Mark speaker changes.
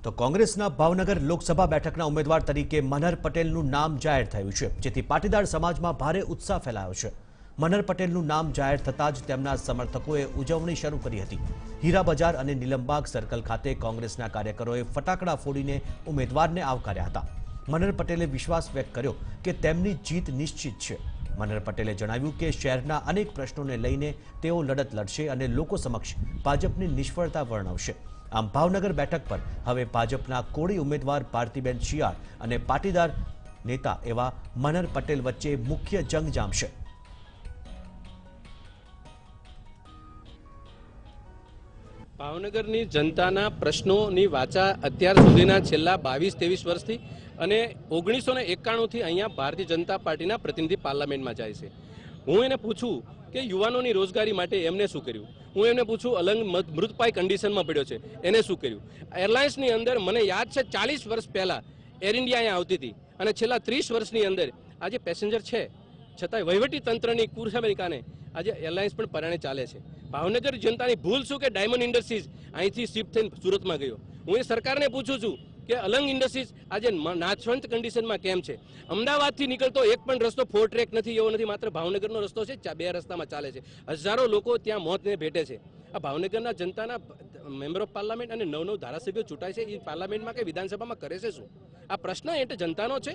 Speaker 1: તો કોંગ્રેસના ભાવનગર લોકસભા બેઠકના ઉમેદવાર તરીકે મનહર પટેલનું નામ જાહેર થયું છે, જેથી પાટીદાર સમાજમાં ભારે ઉત્સાહ ફેલાયો છે। મનહર પટેલનું નામ જાહેર થતાં જ તેમના સમર્થકોએ ઉજવણી શરૂ કરી હતી। હીરા બજાર અને નીલમબાગ સર્કલ ખાતે કોંગ્રેસના કાર્યકરોએ ફટાકડા ફોડીને ઉમેદવારને આવકાર્યા હતા। મનહર પટેલે વિશ્વાસ વ્યક્ત કર્યો કે તેમની જીત નિશ્ચિત છે। મનહર પટેલે જણાવ્યું કે શહેરના અનેક પ્રશ્નોને લઈને તેઓ લડત લડશે અને લોકો સમક્ષ ભાજપની નિષ્ફળતા વર્ણવશે। આમ ભાવનગર બેઠક પર હવે ભાજપના કોળી ઉમેદવાર ભારતીબેન શિયાળ અને પાટીદાર નેતા એવા મનહર પટેલ વચ્ચે મુખ્ય જંગ જામશે।
Speaker 2: ભાવનગરની જનતાના પ્રશ્નોની વાચા અત્યાર સુધીના છેલ્લા 22-23 વર્ષથી અને 1991 થી અહીંયા ભારતીય જનતા પાર્ટીના પ્રતિનિધિ પાર્લામેન્ટમાં જાય છે। હું એને પૂછું કે યુવાનોની રોજગારી માટે એમને શું કર્યું, હું એમને પૂછું અલંગ મૃતપાય કન્ડિશનમાં પડ્યો છે એને શું કર્યું। એરલાઇન્સની અંદર મને યાદ છે 40 વર્ષ પહેલા એર ઇન્ડિયા અહીંયા આવતી હતી અને છેલ્લા 30 વર્ષની અંદર આજે પેસેન્જર છે છતાંય વહીવટી તંત્રની કુરખામીને કારણે આજે એરલાઇન્સ પણ પરાણે ચાલે છે। ભાવનગર જનતાની ભૂલ શું કે ડાયમંડ ઇન્ડસ્ટ્રીઝ અહીંથી શિફ્ટ થઈને સુરતમાં ગયો। હું એ સરકારને પૂછું છું કે અલંગ ઇન્ડસ્ટ્રીઝ આજે નાશવંત કન્ડિશનમાં કેમ છે। અમદાવાદથી નીકળતો એક પણ રસ્તો 4 ટ્રેક નથી, એવો નથી, માત્ર ભાવનગરનો રસ્તો છે, 2 રસ્તામાં ચાલે છે। હજારો લોકો ત્યાં મોતને ભેટે છે। આ ભાવનગરના જનતાના મેમ્બર ઓફ પાર્લામેન્ટ અને 9 ધારાસભ્યો ચૂંટાય છે, એ પાર્લામેન્ટમાં કે વિધાનસભામાં કરે છે શું? આ પ્રશ્ન એટલે જનતાનો છે।